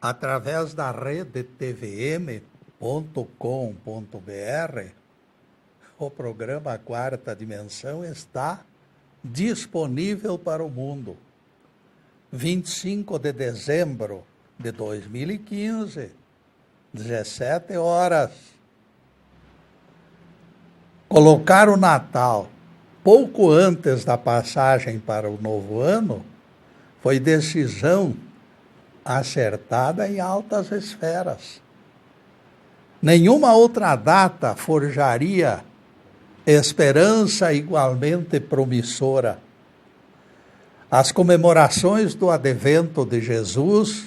através da rede tvm.com.br, o programa Quarta Dimensão está disponível para o mundo. 25 de dezembro de 2015, 17 horas. Colocar o Natal pouco antes da passagem para o novo ano foi decisão acertada em altas esferas. Nenhuma outra data forjaria esperança igualmente promissora. As comemorações do advento de Jesus,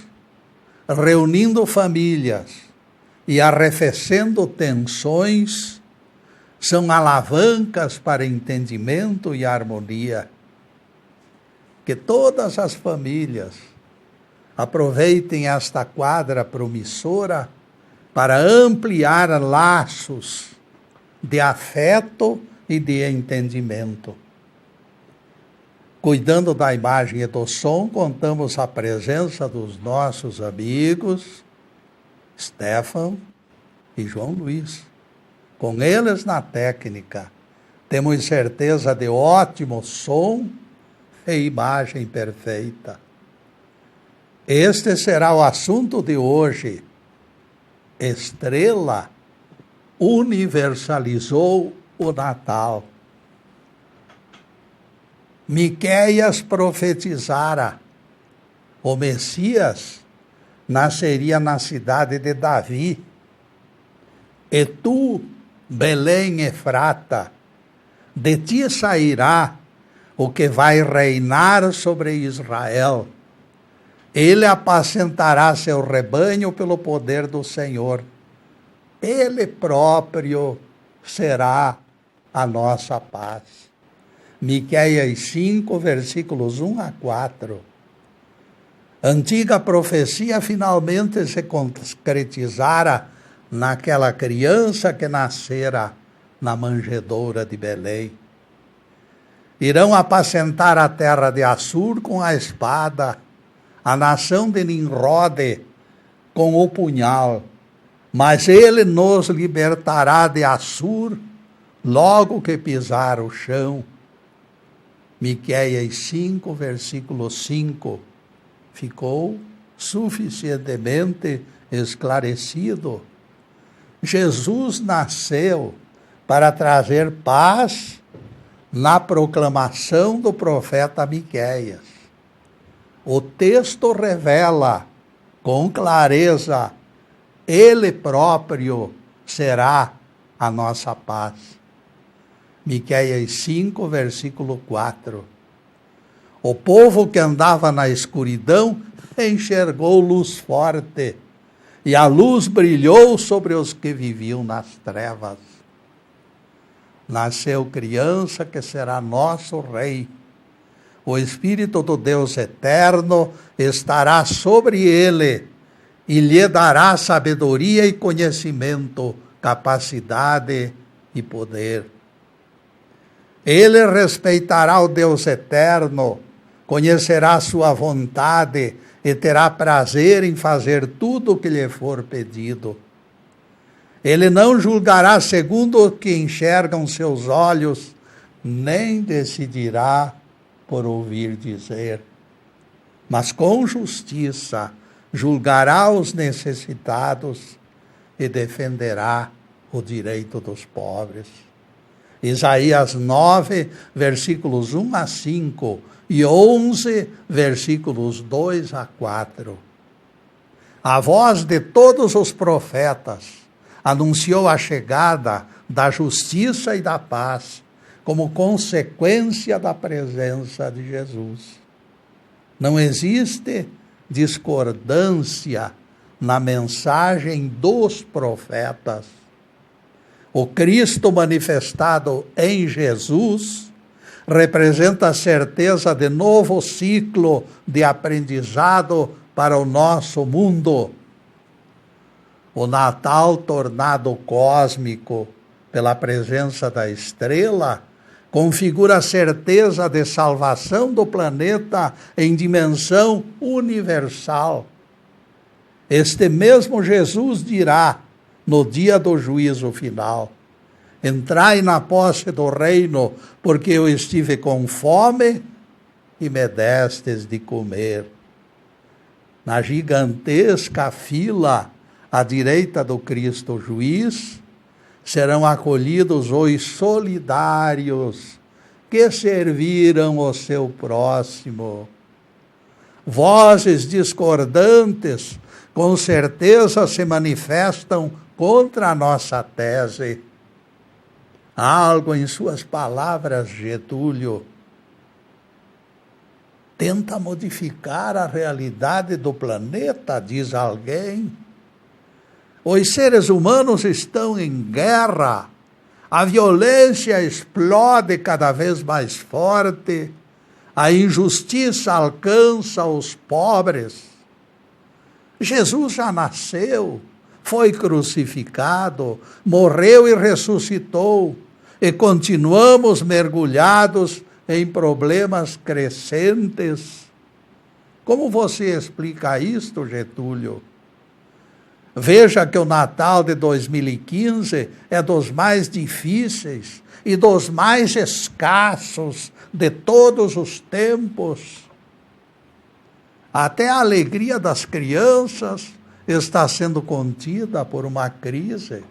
reunindo famílias e arrefecendo tensões, são alavancas para entendimento e harmonia. Que todas as famílias aproveitem esta quadra promissora para ampliar laços de afeto e de entendimento. Cuidando da imagem e do som, contamos a presença dos nossos amigos Stefan e João Luiz. Com eles na técnica, temos certeza de ótimo som e imagem perfeita. Este será o assunto de hoje. Estrela universalizou o Natal. Miqueias profetizara: o Messias nasceria na cidade de Davi. E tu, Belém Efrata, de ti sairá o que vai reinar sobre Israel. Ele apacentará seu rebanho pelo poder do Senhor. Ele próprio será a nossa paz. Miqueias 5, versículos 1 a 4. Antiga profecia finalmente se concretizara naquela criança que nascera na manjedoura de Belém. Irão apacentar a terra de Assur com a espada, a nação de Nimrode com o punhal, mas ele nos libertará de Assur logo que pisar o chão. Miqueias 5, versículo 5. Ficou suficientemente esclarecido. Jesus nasceu para trazer paz na proclamação do profeta Miqueias. O texto revela com clareza: ele próprio será a nossa paz. Miqueias 5, versículo 4. O povo que andava na escuridão enxergou luz forte, e a luz brilhou sobre os que viviam nas trevas. Nasceu criança que será nosso rei. O Espírito do Deus eterno estará sobre ele e lhe dará sabedoria e conhecimento, capacidade e poder. Ele respeitará o Deus eterno, conhecerá sua vontade e terá prazer em fazer tudo o que lhe for pedido. Ele não julgará segundo o que enxergam seus olhos, nem decidirá por ouvir dizer, mas com justiça julgará os necessitados e defenderá o direito dos pobres. Isaías 9, versículos 1 a 5 e 11, versículos 2 a 4. A voz de todos os profetas anunciou a chegada da justiça e da paz como consequência da presença de Jesus. Não existe discordância na mensagem dos profetas. O Cristo manifestado em Jesus representa a certeza de novo ciclo de aprendizado para o nosso mundo. O Natal tornado cósmico pela presença da estrela configura a certeza de salvação do planeta em dimensão universal. Este mesmo Jesus dirá, no dia do juízo final: entrai na posse do reino, porque eu estive com fome e me destes de comer. Na gigantesca fila à direita do Cristo juiz, serão acolhidos os solidários que serviram o seu próximo. Vozes discordantes com certeza se manifestam contra a nossa tese. Há algo em suas palavras, Getúlio, tenta modificar a realidade do planeta, diz alguém. Os seres humanos estão em guerra, a violência explode cada vez mais forte, a injustiça alcança os pobres. Jesus já nasceu, foi crucificado, morreu e ressuscitou, e continuamos mergulhados em problemas crescentes. Como você explica isto, Getúlio? Veja que o Natal de 2015 é dos mais difíceis e dos mais escassos de todos os tempos. Até a alegria das crianças está sendo contida por uma crise.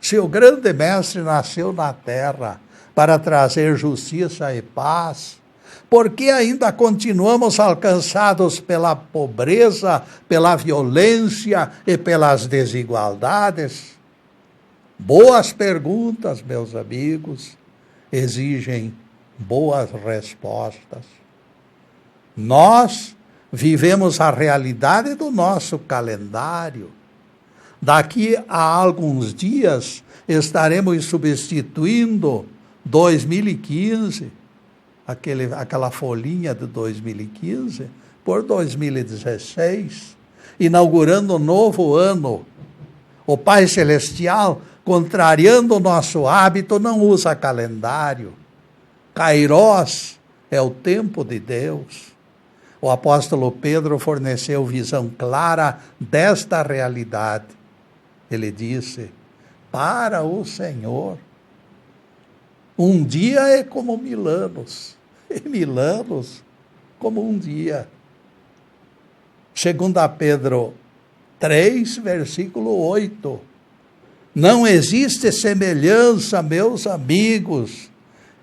Se o grande mestre nasceu na terra para trazer justiça e paz, por que ainda continuamos alcançados pela pobreza, pela violência e pelas desigualdades? Boas perguntas, meus amigos, exigem boas respostas. Nós vivemos a realidade do nosso calendário. Daqui a alguns dias estaremos substituindo 2015, aquela folhinha de 2015, por 2016, inaugurando um novo ano. O Pai Celestial, contrariando o nosso hábito, não usa calendário. Kairós é o tempo de Deus. O apóstolo Pedro forneceu visão clara desta realidade. Ele disse: para o Senhor, um dia é como 1000 anos, e 1000 anos como um dia. 2 Pedro 3, versículo 8. Não existe semelhança, meus amigos,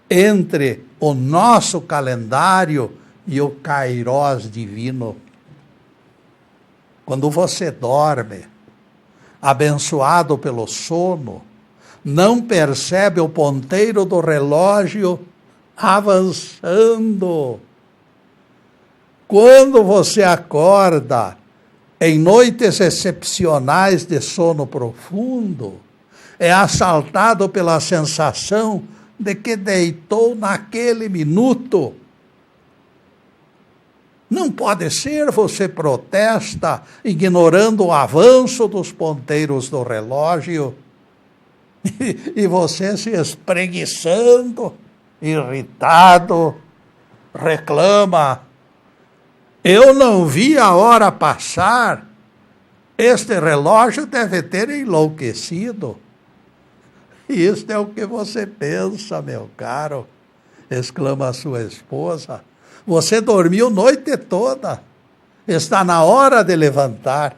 entre o nosso calendário e o kairós divino. Quando você dorme, abençoado pelo sono, não percebe o ponteiro do relógio avançando. Quando você acorda em noites excepcionais de sono profundo, é assaltado pela sensação de que deitou naquele minuto. Não pode ser, você protesta, ignorando o avanço dos ponteiros do relógio, e você se espreguiçando, irritado, reclama: eu não vi a hora passar, este relógio deve ter enlouquecido. E isto é o que você pensa, meu caro, exclama a sua esposa. Você dormiu noite toda, está na hora de levantar.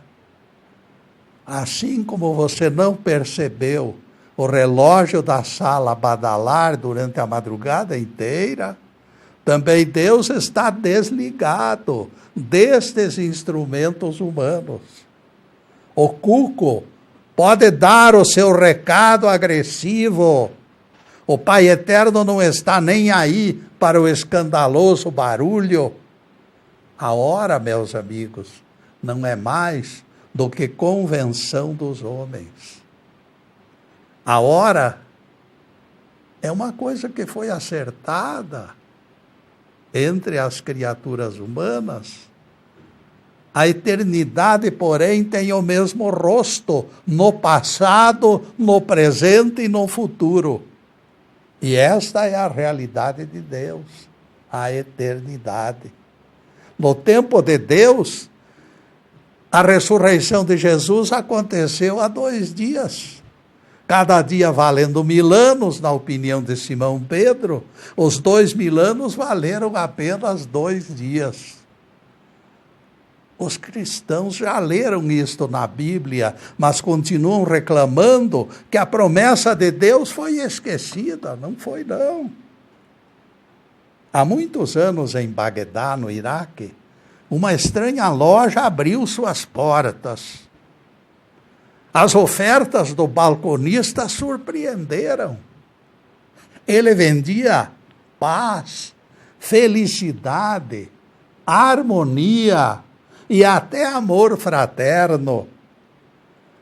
Assim como você não percebeu o relógio da sala badalar durante a madrugada inteira, também Deus está desligado destes instrumentos humanos. O cuco pode dar o seu recado agressivo. O Pai Eterno não está nem aí para o escandaloso barulho. A hora, meus amigos, não é mais do que convenção dos homens. A hora é uma coisa que foi acertada entre as criaturas humanas. A eternidade, porém, tem o mesmo rosto no passado, no presente e no futuro. E esta é a realidade de Deus, a eternidade. No tempo de Deus, A ressurreição de Jesus aconteceu há 2 dias. Cada dia valendo 1000 anos, na opinião de Simão Pedro. Os 2000 anos valeram apenas 2 dias. Os cristãos já leram isto na Bíblia, mas continuam reclamando que a promessa de Deus foi esquecida. Não foi, não. Há muitos anos, em Bagdá, no Iraque, uma estranha loja abriu suas portas. As ofertas do balconista surpreenderam. Ele vendia paz, felicidade, harmonia e até amor fraterno.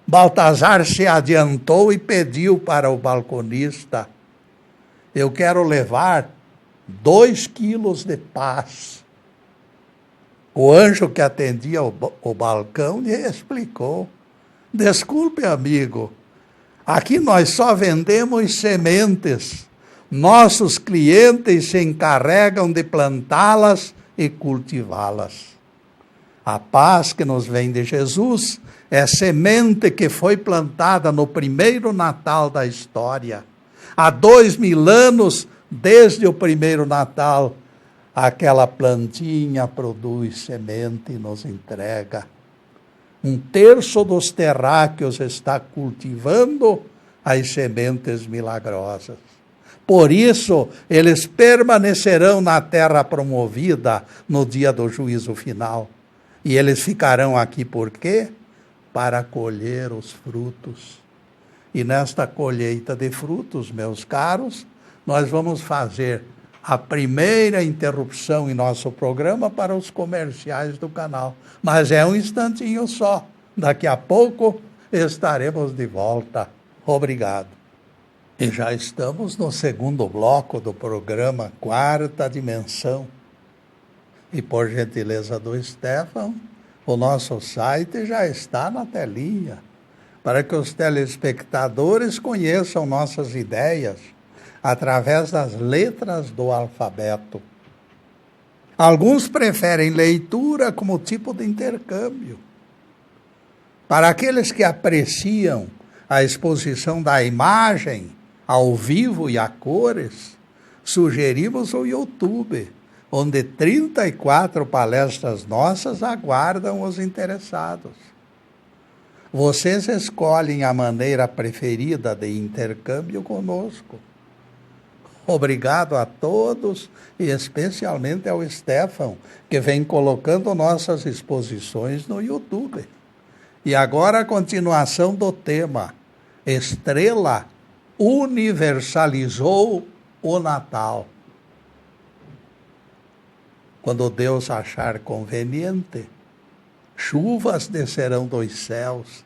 Baltazar se adiantou e pediu para o balconista: eu quero levar 2 quilos de paz. O anjo que atendia o balcão lhe explicou: desculpe, amigo, aqui nós só vendemos sementes. Nossos clientes se encarregam de plantá-las e cultivá-las. A paz que nos vem de Jesus é semente que foi plantada no primeiro Natal da história. Há 2000 anos, desde o primeiro Natal, aquela plantinha produz semente e nos entrega. 1/3 dos terráqueos está cultivando as sementes milagrosas. Por isso, eles permanecerão na terra promovida no dia do juízo final. E eles ficarão aqui por quê? Para colher os frutos. E nesta colheita de frutos, meus caros, nós vamos fazer a primeira interrupção em nosso programa para os comerciais do canal. Mas é um instantinho só. Daqui a pouco estaremos de volta. Obrigado. E já estamos no segundo bloco do programa Quarta Dimensão. E por gentileza do Stefan, o nosso site já está na telinha, para que os telespectadores conheçam nossas ideias através das letras do alfabeto. Alguns preferem leitura como tipo de intercâmbio. Para aqueles que apreciam a exposição da imagem ao vivo e a cores, sugerimos o YouTube, onde 34 palestras nossas aguardam os interessados. Vocês escolhem a maneira preferida de intercâmbio conosco. Obrigado a todos e especialmente ao Stefan, que vem colocando nossas exposições no YouTube. E agora a continuação do tema: Estrela universalizou o Natal. Quando Deus achar conveniente, chuvas descerão dos céus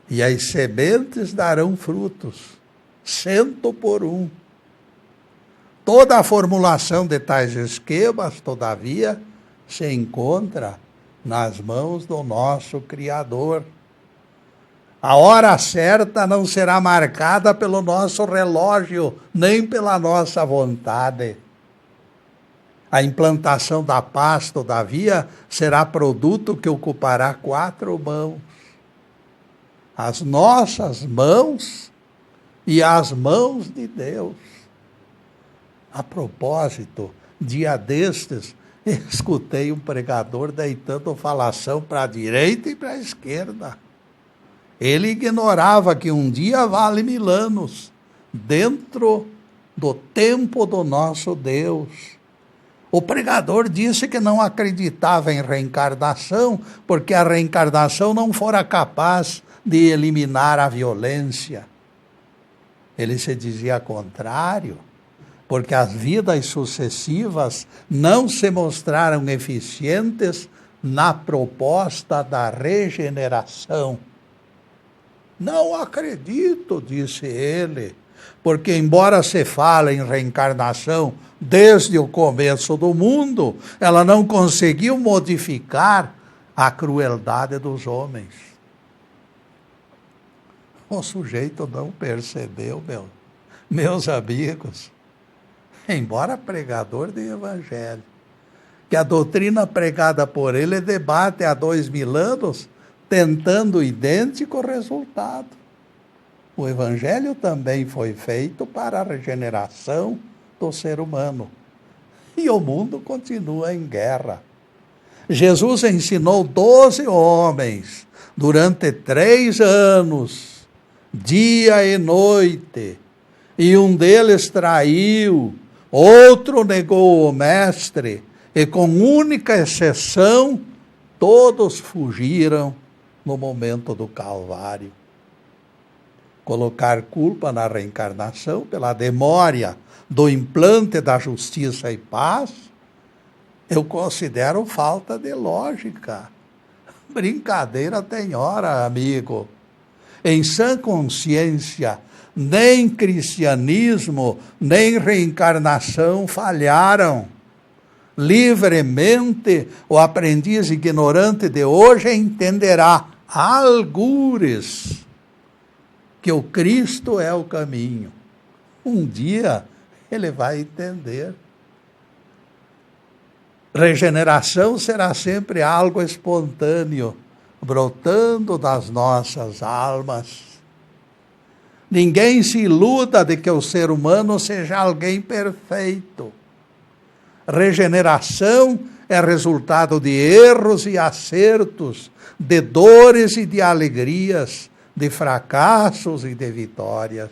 e as sementes darão frutos, 100 por 1. Toda a formulação de tais esquemas, todavia, se encontra nas mãos do nosso Criador. A hora certa não será marcada pelo nosso relógio, nem pela nossa vontade. A implantação da paz, todavia, será produto que ocupará 4 mãos. As nossas mãos e as mãos de Deus. A propósito, dia destes, escutei um pregador deitando falação para a direita e para a esquerda. Ele ignorava que um dia vale 1000 anos, dentro do tempo do nosso Deus. O pregador disse que não acreditava em reencarnação, porque a reencarnação não fora capaz de eliminar a violência. Ele se dizia contrário, porque as vidas sucessivas não se mostraram eficientes na proposta da regeneração. Não acredito, disse ele, porque embora se fale em reencarnação desde o começo do mundo, ela não conseguiu modificar a crueldade dos homens. O sujeito não percebeu, meus amigos, embora pregador de evangelho, que a doutrina pregada por ele debate há 2000 anos tentando o idêntico resultado. O Evangelho também foi feito para a regeneração do ser humano. E o mundo continua em guerra. Jesus ensinou 12 homens durante 3 anos, dia e noite, e um deles traiu, outro negou o mestre, e com única exceção, todos fugiram no momento do Calvário. Colocar culpa na reencarnação pela demora do implante da justiça e paz, eu considero falta de lógica. Brincadeira tem hora, amigo. Em sã consciência, nem cristianismo, nem reencarnação falharam. Livremente, o aprendiz ignorante de hoje entenderá, algures, que o Cristo é o caminho. Um dia ele vai entender. Regeneração será sempre algo espontâneo, brotando das nossas almas. Ninguém se iluda de que o ser humano seja alguém perfeito. Regeneração é resultado de erros e acertos, de dores e de alegrias, de fracassos e de vitórias.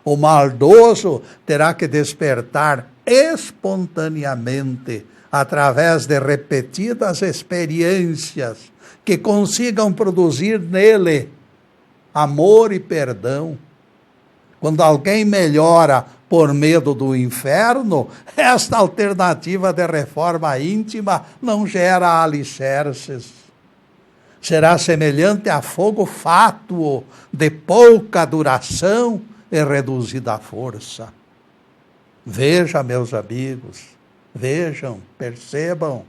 O maldoso terá que despertar espontaneamente, através de repetidas experiências que consigam produzir nele amor e perdão. Quando alguém melhora por medo do inferno, esta alternativa de reforma íntima não gera alicerces. Será semelhante a fogo fátuo, de pouca duração e reduzida força. Veja, meus amigos, vejam, percebam,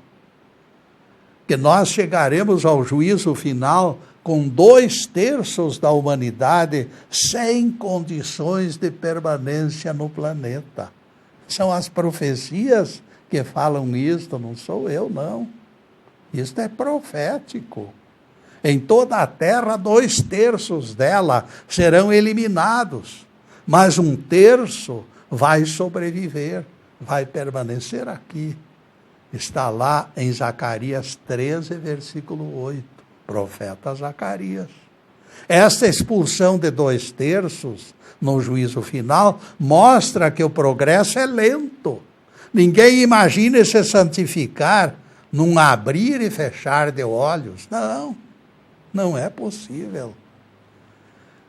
que nós chegaremos ao juízo final com 2/3 da humanidade sem condições de permanência no planeta. São as profecias que falam isto, não sou eu, não. Isto é profético. Em toda a terra, 2/3 dela serão eliminados, mas 1/3 vai sobreviver, vai permanecer aqui. Está lá em Zacarias 13, versículo 8, profeta Zacarias. Esta expulsão de 2/3 no juízo final mostra que o progresso é lento. Ninguém imagina se santificar num abrir e fechar de olhos. Não, não é possível.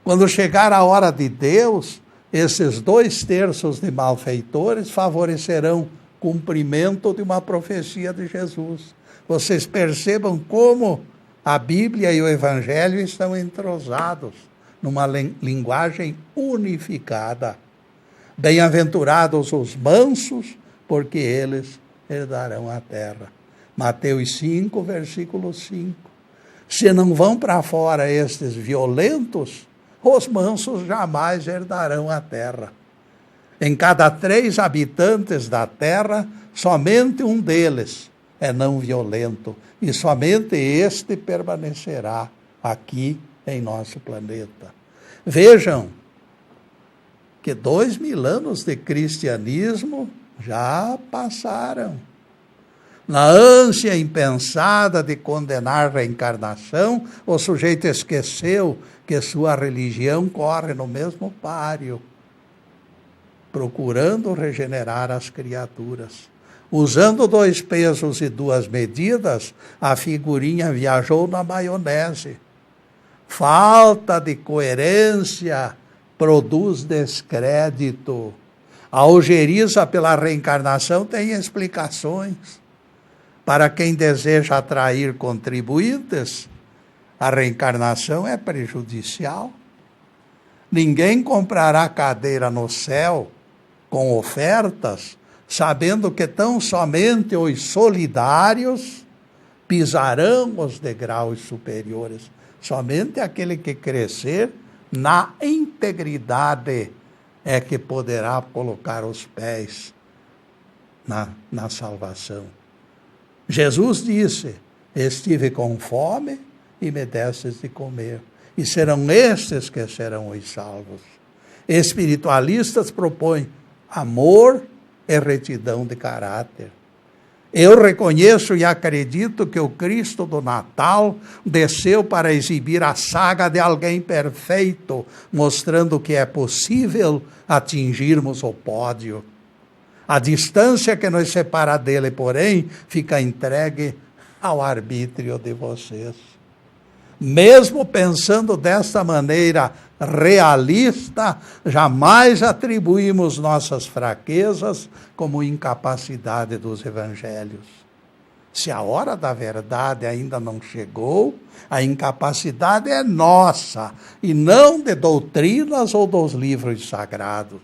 Quando chegar a hora de Deus, esses 2/3 de malfeitores favorecerão cumprimento de uma profecia de Jesus. Vocês percebam como a Bíblia e o Evangelho estão entrosados numa linguagem unificada. Bem-aventurados os mansos, porque eles herdarão a terra. Mateus 5, versículo 5. Se não vão para fora estes violentos, os mansos jamais herdarão a terra. Em cada 3 habitantes da terra, somente um deles é não violento, e somente este permanecerá aqui em nosso planeta. Vejam que 2000 anos de cristianismo já passaram. Na ânsia impensada de condenar a reencarnação, o sujeito esqueceu que sua religião corre no mesmo páreo, procurando regenerar as criaturas. Usando 2 pesos e 2 medidas, a figurinha viajou na maionese. Falta de coerência produz descrédito. A ojeriza pela reencarnação tem explicações. Para quem deseja atrair contribuintes, a reencarnação é prejudicial. Ninguém comprará cadeira no céu com ofertas, sabendo que tão somente os solidários pisarão os degraus superiores. Somente aquele que crescer na integridade é que poderá colocar os pés na salvação. Jesus disse: estive com fome e me destes de comer. E serão estes que serão os salvos. Espiritualistas propõem amor e retidão de caráter. Eu reconheço e acredito que o Cristo do Natal desceu para exibir a saga de alguém perfeito, mostrando que é possível atingirmos o pódio. A distância que nos separa dele, porém, fica entregue ao arbítrio de vocês. Mesmo pensando desta maneira realista, jamais atribuímos nossas fraquezas como incapacidade dos evangelhos. Se a hora da verdade ainda não chegou, a incapacidade é nossa, e não de doutrinas ou dos livros sagrados.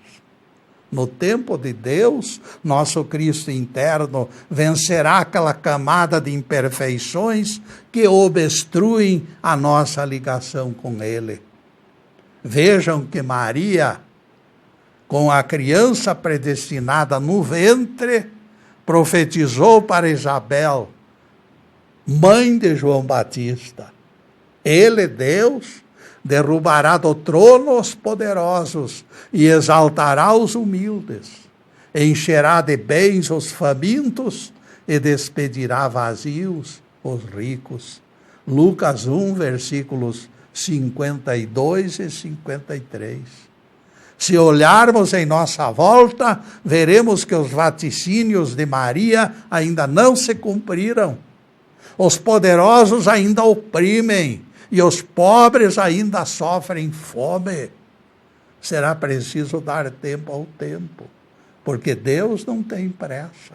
No tempo de Deus, nosso Cristo interno vencerá aquela camada de imperfeições que obstruem a nossa ligação com Ele. Vejam que Maria, com a criança predestinada no ventre, profetizou para Isabel, mãe de João Batista. Ele, Deus, derrubará do trono os poderosos e exaltará os humildes. Encherá de bens os famintos e despedirá vazios os ricos. Lucas 1, versículos 52 e 53. Se olharmos em nossa volta, veremos que os vaticínios de Maria ainda não se cumpriram. Os poderosos ainda oprimem e os pobres ainda sofrem fome. Será preciso dar tempo ao tempo, porque Deus não tem pressa.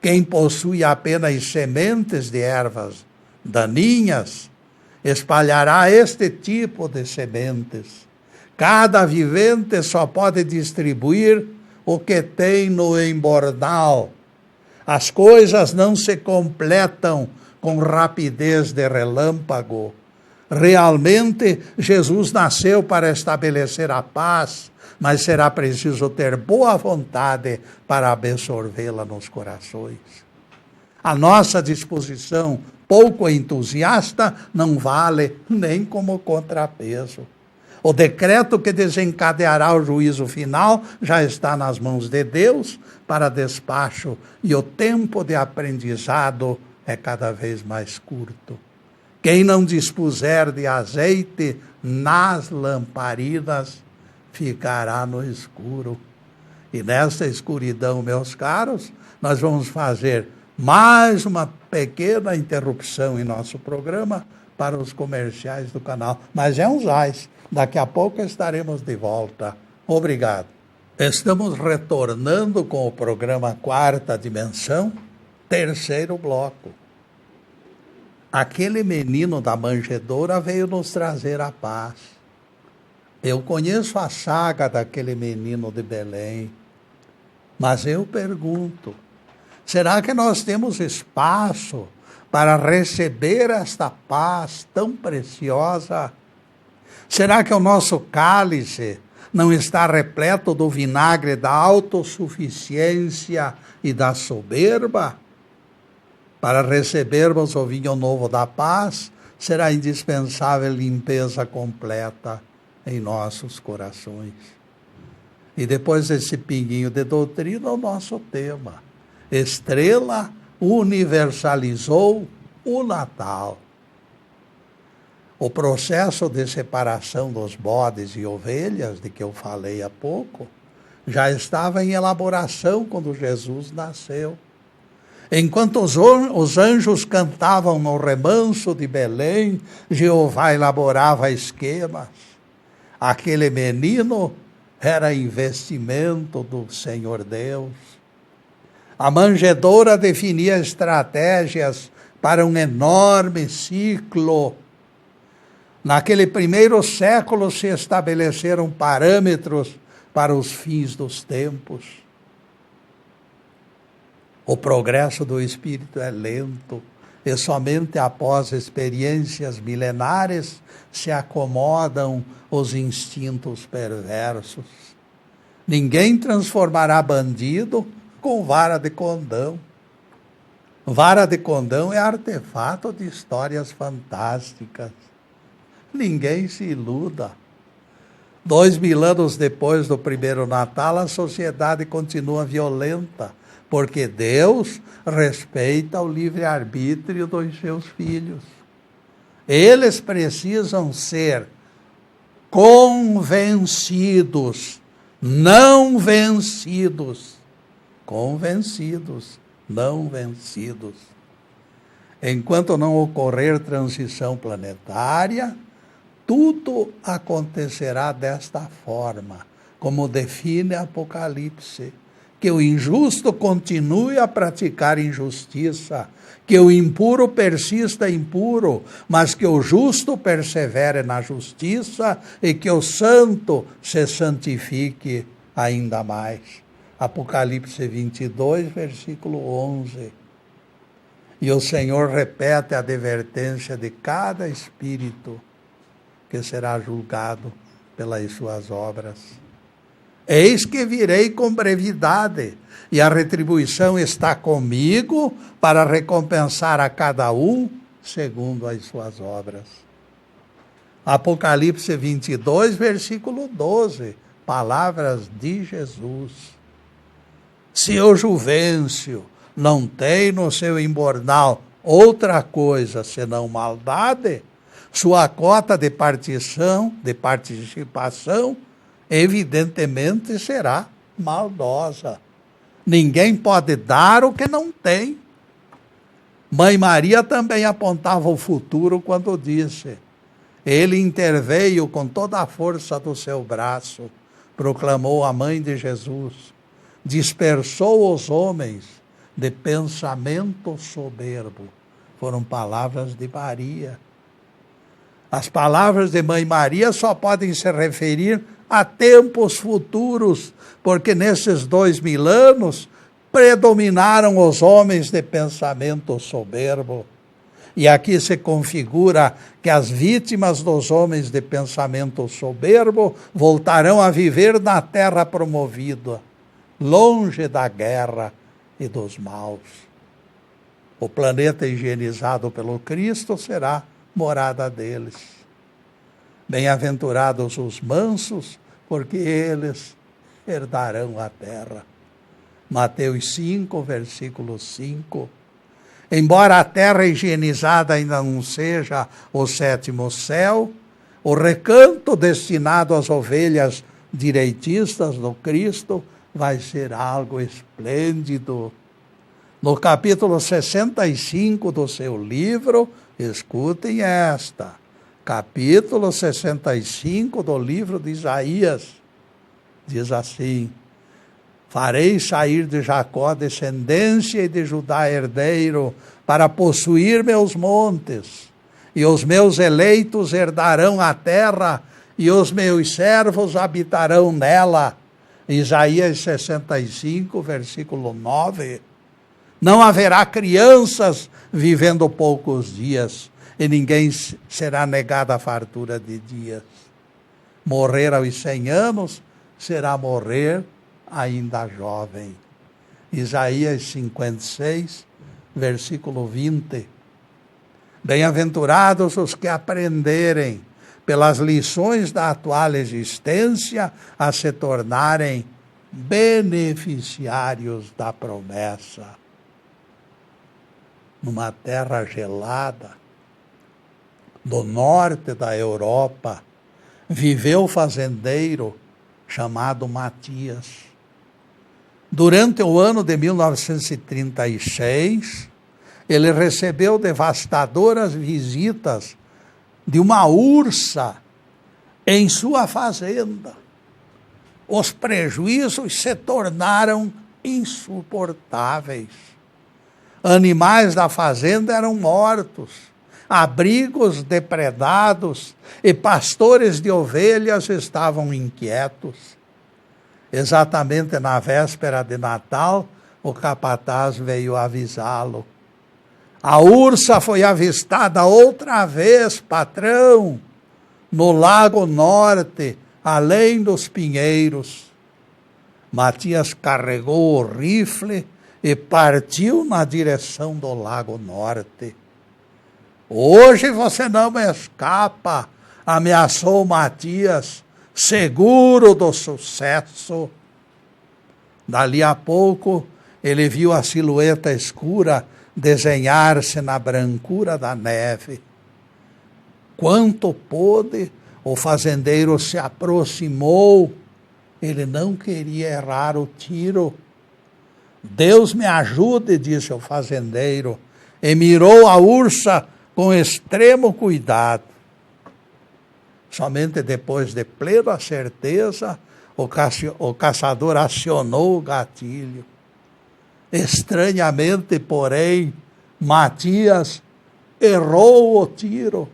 Quem possui apenas sementes de ervas daninhas, espalhará este tipo de sementes. Cada vivente só pode distribuir o que tem no embornal. As coisas não se completam com rapidez de relâmpago. Realmente, Jesus nasceu para estabelecer a paz, mas será preciso ter boa vontade para absorvê-la nos corações. A nossa disposição pouco entusiasta não vale nem como contrapeso. O decreto que desencadeará o juízo final já está nas mãos de Deus para despacho, e o tempo de aprendizado é cada vez mais curto. Quem não dispuser de azeite nas lamparinas ficará no escuro. E nesta escuridão, meus caros, nós vamos fazer mais uma pequena interrupção em nosso programa para os comerciais do canal. Mas é um zás. Daqui a pouco estaremos de volta. Obrigado. Estamos retornando com o programa Quarta Dimensão, terceiro bloco. Aquele menino da manjedoura veio nos trazer a paz. Eu conheço a saga daquele menino de Belém, mas eu pergunto, será que nós temos espaço para receber esta paz tão preciosa? Será que o nosso cálice não está repleto do vinagre da autossuficiência e da soberba? Para recebermos o vinho novo da paz, será indispensável limpeza completa em nossos corações. E depois desse pinguinho de doutrina, o nosso tema. Estrela universalizou o Natal. O processo de separação dos bodes e ovelhas, de que eu falei há pouco, já estava em elaboração quando Jesus nasceu. Enquanto os anjos cantavam no remanso de Belém, Jeová elaborava esquemas. Aquele menino era investimento do Senhor Deus. A manjedoura definia estratégias para um enorme ciclo. Naquele primeiro século se estabeleceram parâmetros para os fins dos tempos. O progresso do espírito é lento e somente após experiências milenares se acomodam os instintos perversos. Ninguém transformará bandido com vara de condão. Vara de condão é artefato de histórias fantásticas. Ninguém se iluda. 2000 anos depois do primeiro Natal, a sociedade continua violenta, porque Deus respeita o livre-arbítrio dos seus filhos. Eles precisam ser convencidos, não vencidos. Convencidos, não vencidos. Enquanto não ocorrer transição planetária, tudo acontecerá desta forma, como define Apocalipse, que o injusto continue a praticar injustiça, que o impuro persista impuro, mas que o justo persevere na justiça e que o santo se santifique ainda mais. Apocalipse 22, versículo 11. E o Senhor repete a advertência de cada espírito que será julgado pelas suas obras. Eis que virei com brevidade, e a retribuição está comigo para recompensar a cada um segundo as suas obras. Apocalipse 22, versículo 12, palavras de Jesus. Se o Juvêncio não tem no seu embornal outra coisa senão maldade, sua cota de participação, evidentemente será maldosa. Ninguém pode dar o que não tem. Mãe Maria também apontava o futuro quando disse: ele interveio com toda a força do seu braço, proclamou a mãe de Jesus, dispersou os homens de pensamento soberbo. Foram palavras de Maria. As palavras de Mãe Maria só podem se referir a tempos futuros, porque nesses 2000 anos predominaram os homens de pensamento soberbo. E aqui se configura que as vítimas dos homens de pensamento soberbo voltarão a viver na terra promovida, longe da guerra e dos maus. O planeta higienizado pelo Cristo será morada deles. Bem-aventurados os mansos, porque eles herdarão a terra. Mateus 5, versículo 5. Embora a terra higienizada ainda não seja o sétimo céu, o recanto destinado às ovelhas direitistas do Cristo vai ser algo esplêndido. No capítulo 65 do seu livro, escutem esta, capítulo 65 do livro de Isaías, diz assim: farei sair de Jacó descendência e de Judá herdeiro, para possuir meus montes, e os meus eleitos herdarão a terra, e os meus servos habitarão nela. Isaías 65, versículo 9. Não haverá crianças vivendo poucos dias, e ninguém será negado a fartura de dias. Morrer aos 100 anos será morrer ainda jovem. Isaías 56, versículo 20. Bem-aventurados os que aprenderem pelas lições da atual existência a se tornarem beneficiários da promessa. Numa terra gelada, do norte da Europa, viveu o fazendeiro chamado Matias. Durante o ano de 1936, ele recebeu devastadoras visitas de uma ursa em sua fazenda. Os prejuízos se tornaram insuportáveis. Animais da fazenda eram mortos, abrigos depredados e pastores de ovelhas estavam inquietos. Exatamente na véspera de Natal, o capataz veio avisá-lo. A ursa foi avistada outra vez, patrão, no Lago Norte, além dos pinheiros. Matias carregou o rifle e partiu na direção do Lago Norte. Hoje você não me escapa, ameaçou Matias, seguro do sucesso. Dali a pouco, ele viu a silhueta escura desenhar-se na brancura da neve. Quanto pôde, o fazendeiro se aproximou. Ele não queria errar o tiro. Deus me ajude, disse o fazendeiro, e mirou a ursa com extremo cuidado. Somente depois de plena certeza, o caçador acionou o gatilho. Estranhamente, porém, Matias errou o tiro.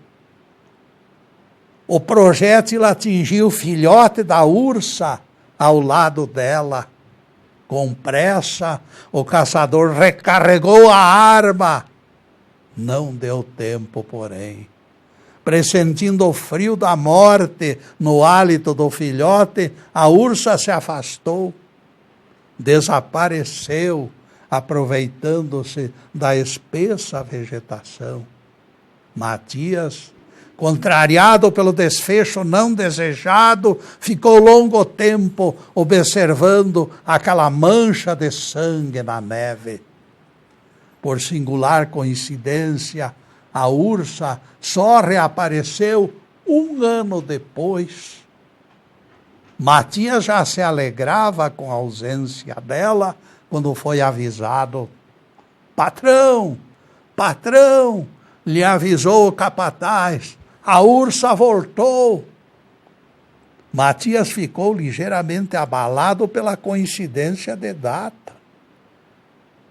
O projétil atingiu o filhote da ursa ao lado dela. Com pressa, o caçador recarregou a arma. Não deu tempo, porém. Pressentindo o frio da morte no hálito do filhote, a ursa se afastou. Desapareceu, aproveitando-se da espessa vegetação. Matias, contrariado pelo desfecho não desejado, ficou longo tempo observando aquela mancha de sangue na neve. Por singular coincidência, a ursa só reapareceu 1 ano depois. Matias já se alegrava com a ausência dela quando foi avisado. Patrão, patrão, lhe avisou o capataz, a ursa voltou. Matias ficou ligeiramente abalado pela coincidência de data.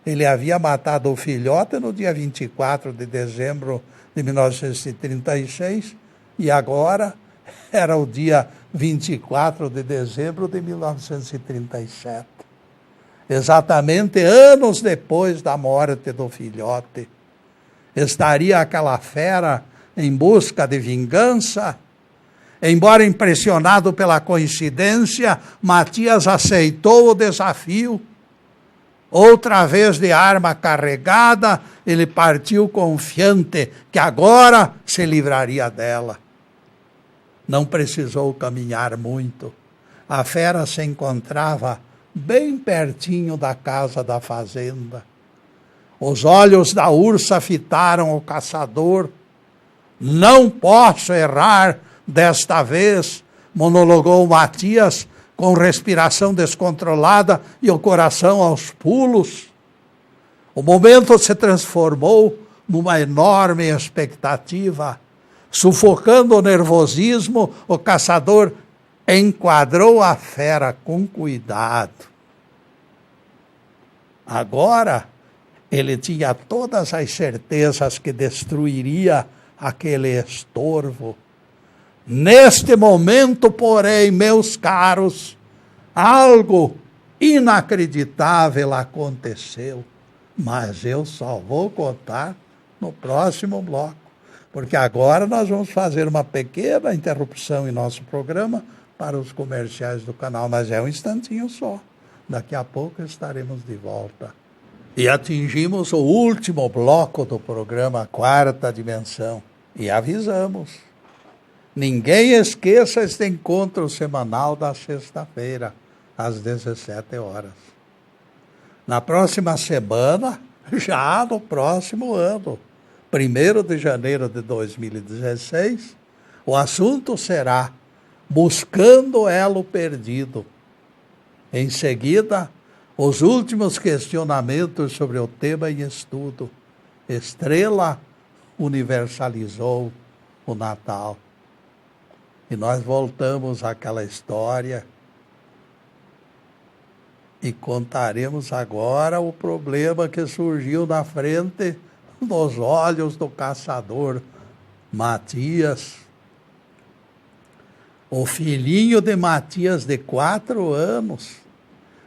Ele havia matado o filhote no dia 24 de dezembro de 1936 e agora era o dia 24 de dezembro de 1937. Exatamente anos depois da morte do filhote. Estaria aquela fera em busca de vingança? Embora impressionado pela coincidência, Matias aceitou o desafio. Outra vez de arma carregada, ele partiu confiante que agora se livraria dela. Não precisou caminhar muito. A fera se encontrava bem pertinho da casa da fazenda. Os olhos da ursa fitaram o caçador. Não posso errar desta vez, monologou Matias, com respiração descontrolada e o coração aos pulos. O momento se transformou numa enorme expectativa. Sufocando o nervosismo, o caçador enquadrou a fera com cuidado. Agora, ele tinha todas as certezas que destruiria aquele estorvo. Neste momento, porém, meus caros, algo inacreditável aconteceu. Mas eu só vou contar no próximo bloco, porque agora nós vamos fazer uma pequena interrupção em nosso programa para os comerciais do canal, mas é um instantinho só. Daqui a pouco estaremos de volta. E atingimos o último bloco do programa Quarta Dimensão. E avisamos. Ninguém esqueça este encontro semanal da sexta-feira, às 17 horas. Na próxima semana, já no próximo ano, 1º de janeiro de 2016, o assunto será Buscando o Elo Perdido. Em seguida, os últimos questionamentos sobre o tema em estudo. Estrela universalizou o Natal. E nós voltamos àquela história e contaremos agora o problema que surgiu na frente dos olhos do caçador Matias. O filhinho de Matias, de 4 anos,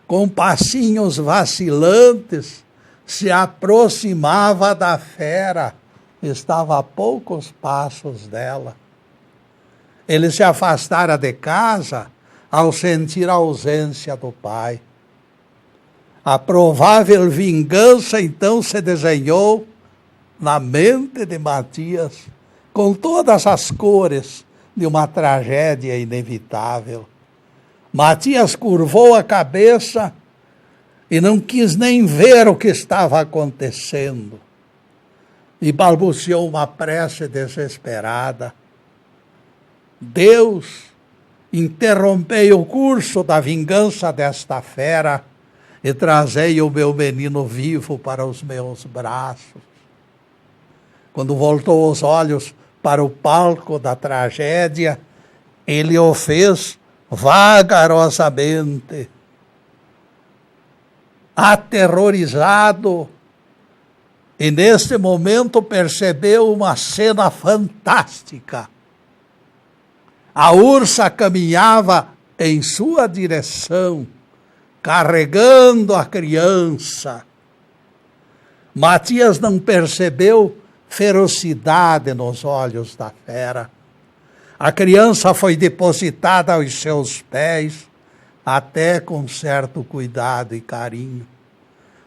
com passinhos vacilantes, se aproximava da fera, estava a poucos passos dela. Ele se afastara de casa ao sentir a ausência do pai. A provável vingança então se desenhou na mente de Matias, com todas as cores de uma tragédia inevitável. Matias curvou a cabeça e não quis nem ver o que estava acontecendo. E balbuciou uma prece desesperada. Deus, interrompei o curso da vingança desta fera e trazei o meu menino vivo para os meus braços. Quando voltou os olhos para o palco da tragédia, ele o fez vagarosamente. Aterrorizado, e neste momento percebeu uma cena fantástica. A ursa caminhava em sua direção, carregando a criança. Matias não percebeu ferocidade nos olhos da fera. A criança foi depositada aos seus pés, até com certo cuidado e carinho.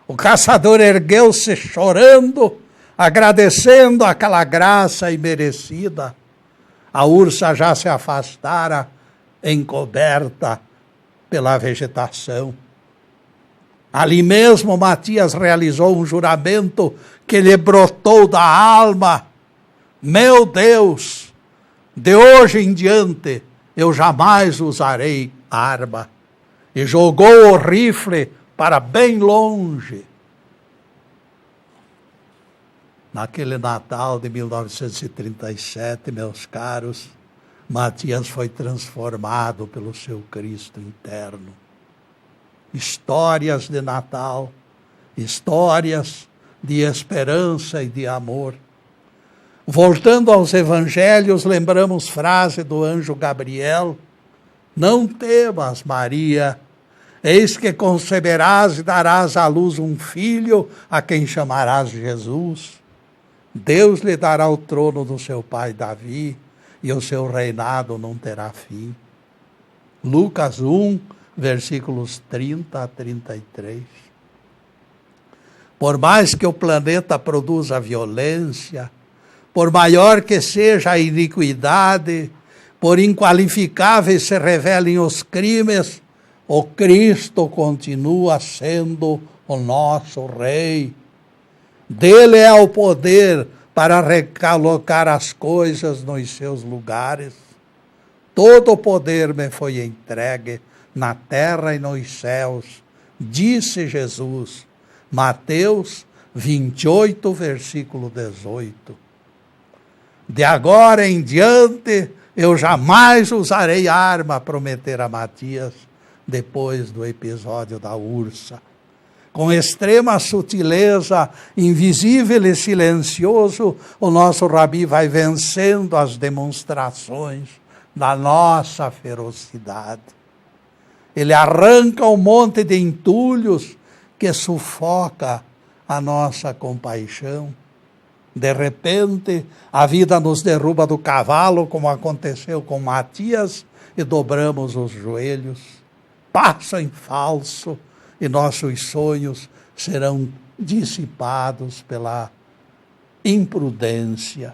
O caçador ergueu-se chorando, agradecendo aquela graça imerecida. A ursa já se afastara, encoberta pela vegetação. Ali mesmo Matias realizou um juramento que lhe brotou da alma. Meu Deus, de hoje em diante eu jamais usarei arma. E jogou o rifle para bem longe. Naquele Natal de 1937, meus caros, Matias foi transformado pelo seu Cristo interno. Histórias de Natal, histórias de esperança e de amor. Voltando aos evangelhos, lembramos frase do anjo Gabriel: não temas, Maria, eis que conceberás e darás à luz um filho, a quem chamarás Jesus. Deus lhe dará o trono do seu pai Davi, e o seu reinado não terá fim. Lucas 1, versículos 30 a 33. Por mais que o planeta produza violência, por maior que seja a iniquidade, por inqualificáveis se revelem os crimes, o Cristo continua sendo o nosso Rei. Dele é o poder para recolocar as coisas nos seus lugares. Todo o poder me foi entregue na terra e nos céus, disse Jesus. Mateus 28, versículo 18. De agora em diante, eu jamais usarei arma, prometera Matias, depois do episódio da ursa. Com extrema sutileza, invisível e silencioso, o nosso Rabi vai vencendo as demonstrações da nossa ferocidade. Ele arranca um monte de entulhos que sufoca a nossa compaixão. De repente, a vida nos derruba do cavalo, como aconteceu com Matias, e dobramos os joelhos. Passa em falso, e nossos sonhos serão dissipados pela imprudência.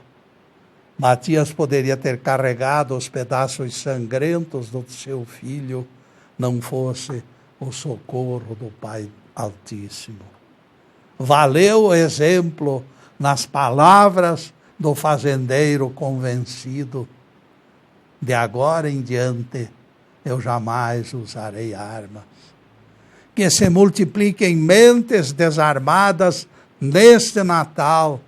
Matias poderia ter carregado os pedaços sangrentos do seu filho, não fosse o socorro do Pai Altíssimo. Valeu o exemplo nas palavras do fazendeiro convencido: de agora em diante eu jamais usarei armas. Que se multipliquem mentes desarmadas neste Natal,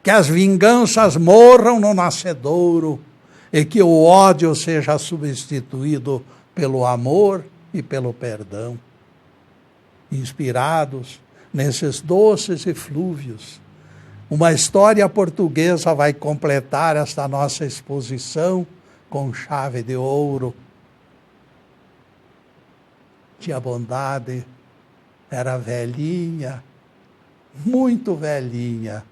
que as vinganças morram no nascedouro e que o ódio seja substituído pelo amor e pelo perdão. Inspirados nesses doces eflúvios, uma história portuguesa vai completar esta nossa exposição com chave de ouro. Tia Bondade era velhinha, muito velhinha,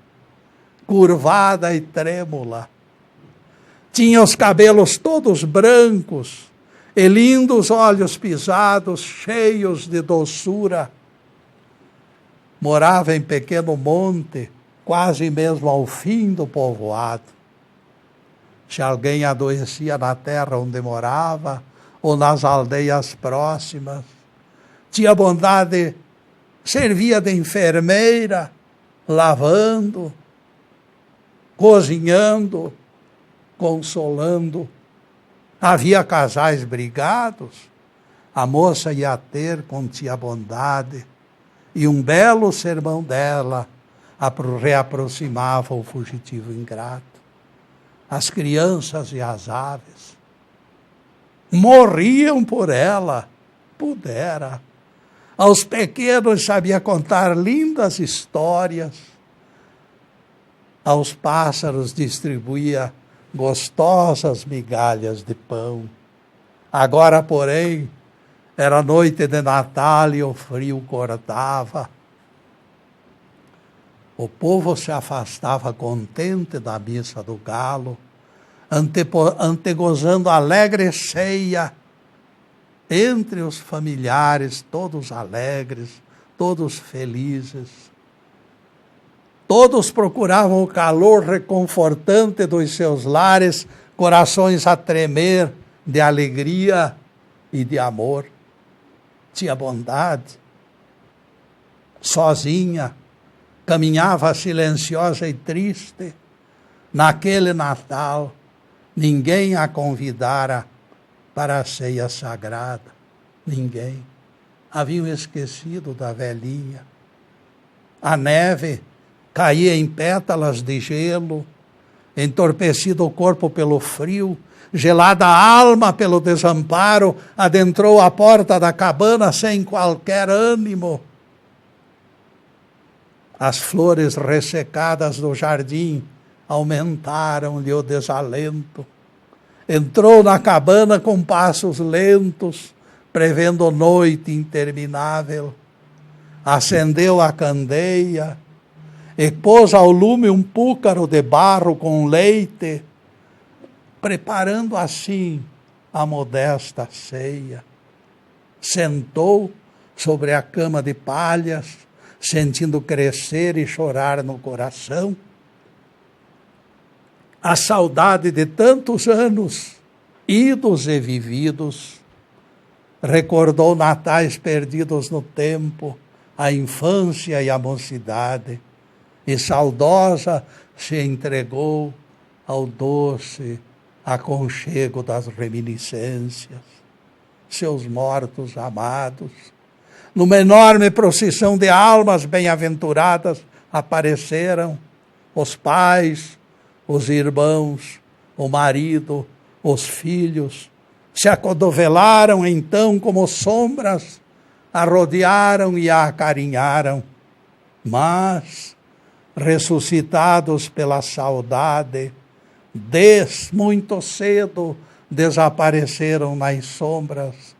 curvada e trêmula. Tinha os cabelos todos brancos e lindos olhos pisados, cheios de doçura. morava em pequeno monte, quase mesmo ao fim do povoado. Se alguém adoecia na terra onde morava, ou nas aldeias próximas, tinha bondade, servia de enfermeira, lavando, cozinhando, consolando. Havia casais brigados, a moça ia ter com tia bondade, e um belo sermão dela reaproximava o fugitivo ingrato. As crianças e as aves morriam por ela, pudera. Aos pequenos sabia contar lindas histórias, aos pássaros distribuía gostosas migalhas de pão. Agora, porém, era noite de Natal e o frio cortava. O povo se afastava contente da missa do galo, antegozando alegre ceia entre os familiares, todos alegres, todos felizes. Todos procuravam o calor reconfortante dos seus lares, corações a tremer de alegria e de amor. Tinha bondade, sozinha, caminhava silenciosa e triste. Naquele Natal, ninguém a convidara para a ceia sagrada. Ninguém. Haviam esquecido da velhinha. A neve caía em pétalas de gelo, entorpecido o corpo pelo frio, gelada a alma pelo desamparo, adentrou a porta da cabana sem qualquer ânimo. As flores ressecadas do jardim aumentaram-lhe o desalento. Entrou na cabana com passos lentos, prevendo noite interminável. Acendeu a candeia e pôs ao lume um púcaro de barro com leite, preparando assim a modesta ceia. Sentou sobre a cama de palhas, sentindo crescer e chorar no coração a saudade de tantos anos, idos e vividos. Recordou natais perdidos no tempo, a infância e a mocidade, e saudosa se entregou ao doce aconchego das reminiscências. Seus mortos amados, numa enorme procissão de almas bem-aventuradas, apareceram os pais, os irmãos, o marido, os filhos, se acodovelaram então como sombras, a rodearam e a acarinharam, mas, ressuscitados pela saudade, muito cedo desapareceram nas sombras,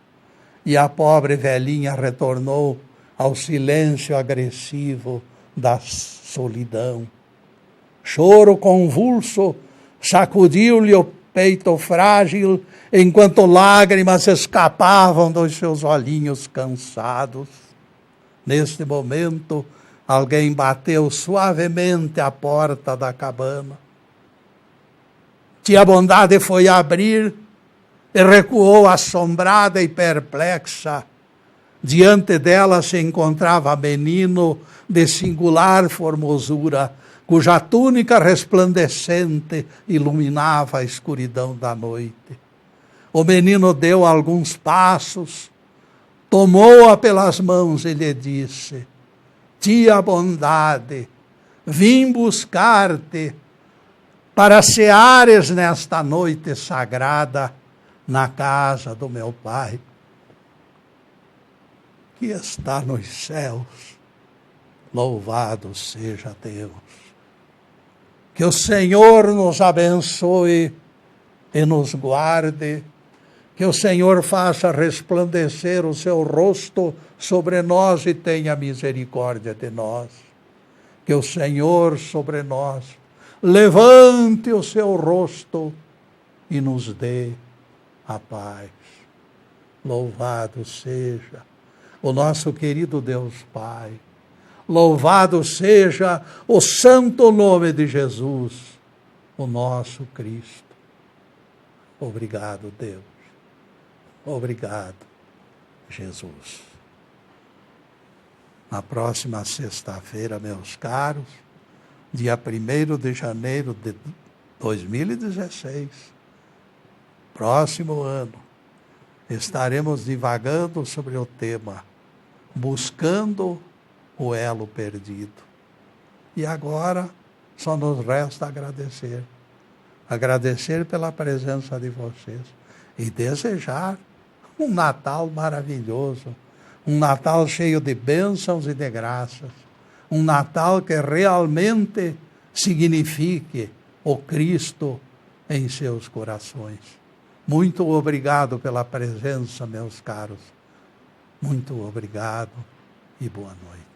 e a pobre velhinha retornou ao silêncio agressivo da solidão. Choro convulso sacudiu-lhe o peito frágil, enquanto lágrimas escapavam dos seus olhinhos cansados. Neste momento, alguém bateu suavemente à porta da cabana. Tia Bondade foi abrir e recuou assombrada e perplexa. Diante dela se encontrava menino de singular formosura, cuja túnica resplandecente iluminava a escuridão da noite. O menino deu alguns passos, tomou-a pelas mãos e lhe disse: Tia Bondade, vim buscar-te para ceares nesta noite sagrada na casa do meu Pai, que está nos céus. Louvado seja Deus. Que o Senhor nos abençoe e nos guarde, que o Senhor faça resplandecer o seu rosto sobre nós e tenha misericórdia de nós. Que o Senhor sobre nós levante o seu rosto e nos dê a paz. Louvado seja o nosso querido Deus Pai, Louvado seja o santo nome de Jesus, o nosso Cristo. Obrigado, Deus. Obrigado, Jesus. Na próxima sexta-feira, meus caros, dia 1º de janeiro de 2016, próximo ano, estaremos divagando sobre o tema Buscando o Elo Perdido. E agora só nos resta agradecer. Agradecer pela presença de vocês e desejar um Natal maravilhoso, um Natal cheio de bênçãos e de graças, um Natal que realmente signifique o Cristo em seus corações. Muito obrigado pela presença, meus caros. Muito obrigado e boa noite.